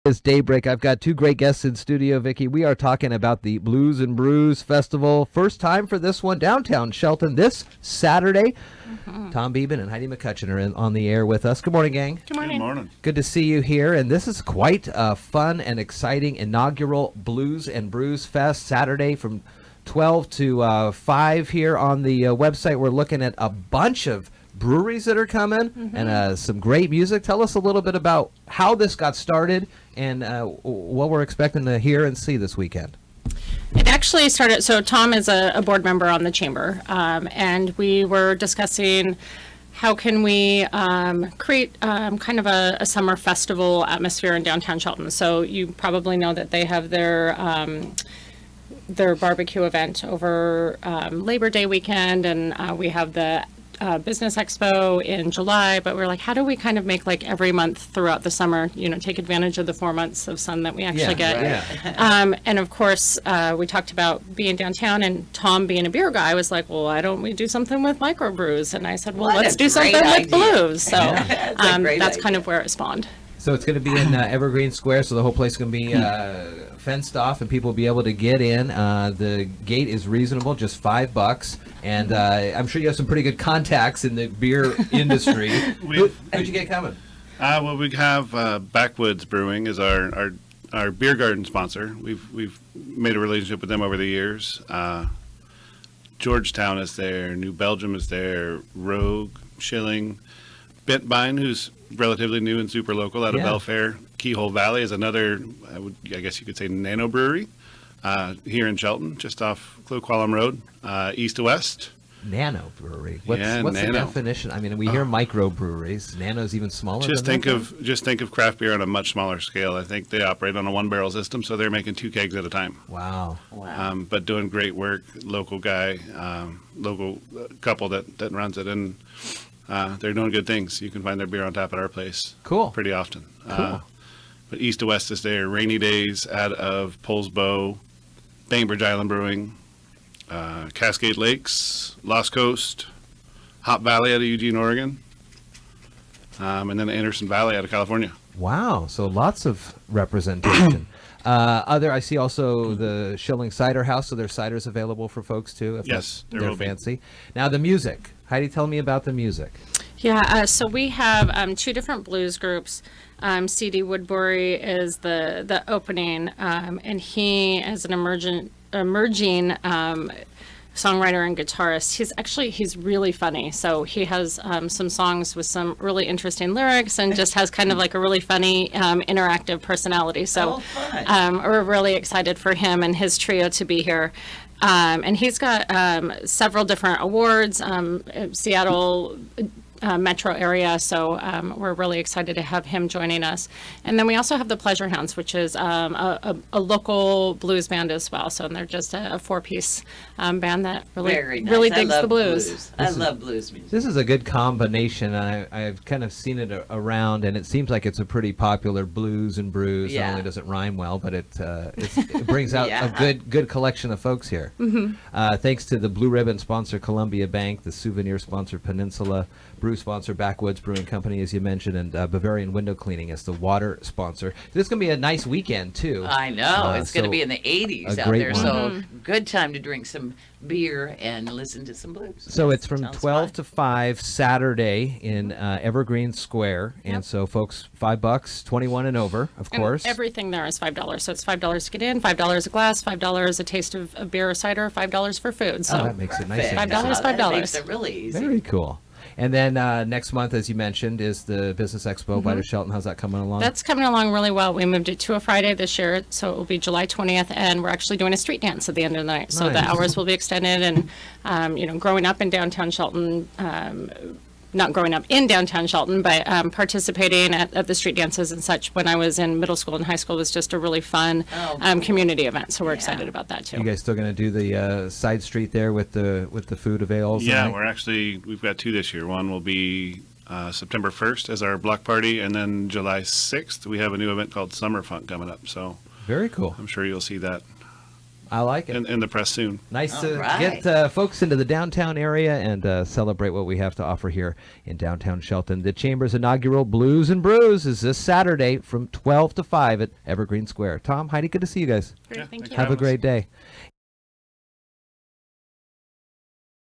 It's Daybreak. I've got two great guests in studio, Vicki. We are talking about the Blues and Brews Festival. First time for this one, downtown Shelton, this Saturday. Tom Beeben and Heidi McCutcheon are on the air with us. Good morning, gang. Good morning. Good morning. Good to see you here. And this is quite a fun and exciting inaugural Blues and Brews Fest, Saturday from 12 to 5 here on the website. We're looking at a bunch of breweries that are coming and some great music. Tell us a little bit about how this got started and what we're expecting to hear and see this weekend. It actually started, so Tom is a board member on the chamber, and we were discussing how can we create kind of a summer festival atmosphere in downtown Shelton. So you probably know that they have their barbecue event over Labor Day weekend, and we have the Business Expo in July, but we're like, how do we kind of make like every month throughout the summer, take advantage of the 4 months of sun that we actually get. And of course, we talked about being downtown, and Tom being a beer guy was like, well, why don't we do something with microbrews? And I said, well, let's do something with blues. So that's kind of where it spawned. So it's going to be in Evergreen Square, so the whole place is going to be fenced off, and people will be able to get in. The gate is reasonable, just $5, and I'm sure you have some pretty good contacts in the beer industry. Who'd you get coming? Well, we have Backwoods Brewing is our beer garden sponsor. We've made a relationship with them over the years. Georgetown is there, New Belgium is there, Rogue, Schilling, Bentbine, who's relatively new and super local out of Belfair. Keyhole Valley is another, I guess you could say, nano brewery here in Shelton, just off Cloqualum Road, east to west. Nano brewery. What's nano. The definition? I mean, we hear micro breweries. Nano's even smaller. Just think of craft beer on a much smaller scale. I think they operate on a 1-barrel system, so they're making 2 kegs at a time. Wow. But doing great work. Local guy, local couple that runs it, and they're doing good things. You can find their beer on tap at our place. Cool. Pretty often. Cool. But east to west is there. Rainy Days out of Poulsbo, Bainbridge Island Brewing, Cascade Lakes, Lost Coast, Hop Valley out of Eugene, Oregon, and then Anderson Valley out of California. Wow. So lots of representation. I see also the Schilling Cider House, so there's ciders available for folks too. If Yes, they're fancy. Now the music. Heidi, tell me about the music. Yeah, so we have 2 different blues groups. C.D. Woodbury is the opening, and he is an emerging songwriter and guitarist. He's really funny. So he has some songs with some really interesting lyrics and just has kind of like a really funny interactive personality. So we're really excited for him and his trio to be here. And he's got several different awards, Seattle metro area, so we're really excited to have him joining us. And then we also have the Pleasure Hounds, which is a local blues band as well. So they're just a 4-piece band that really digs the blues. I love blues music. This is a good combination. I've kind of seen it around, and it seems like it's a pretty popular blues and brews. Not only does it rhyme well, but it brings out a good collection of folks here. Thanks to the Blue Ribbon sponsor Columbia Bank, the souvenir sponsor Peninsula, brew sponsor Backwoods Brewing Company, as you mentioned, and Bavarian Window Cleaning as the water sponsor. This is going to be a nice weekend, too. I know. It's going to be in the 80s out there, so good time to drink some beer and listen to some blues. So it's from 12 to 5 Saturday in Evergreen Square, and so folks, $5, 21 and over, of course. Everything there is $5, so it's $5 to get in, $5 a glass, $5 a taste of beer or cider, $5 for food. So that makes it nice. $5, $5. That makes it really easy. Very cool. And then next month, as you mentioned, is the Business Expo by the Shelton. How's that coming along? That's coming along really well. We moved it to a Friday this year, so it will be July 20th, and we're actually doing a street dance at the end of the night. So the hours will be extended, and growing up in downtown Shelton, not growing up in downtown Shelton, but participating at the street dances and such when I was in middle school and high school was just a really fun community event. So we're excited about that too. You guys still going to do the side street there with the food avails? Yeah, we've got 2 this year. One will be September 1st as our block party, and then July 6th we have a new event called Summer Funk coming up. So very cool. I'm sure you'll see that I like it. in the press soon. Nice to right. get folks into the downtown area and celebrate what we have to offer here in downtown Shelton. The Chamber's inaugural Blues and Brews is this Saturday from 12 to 5 at Evergreen Square. Tom, Heidi, good to see you guys. Great, thank you. Have a great day.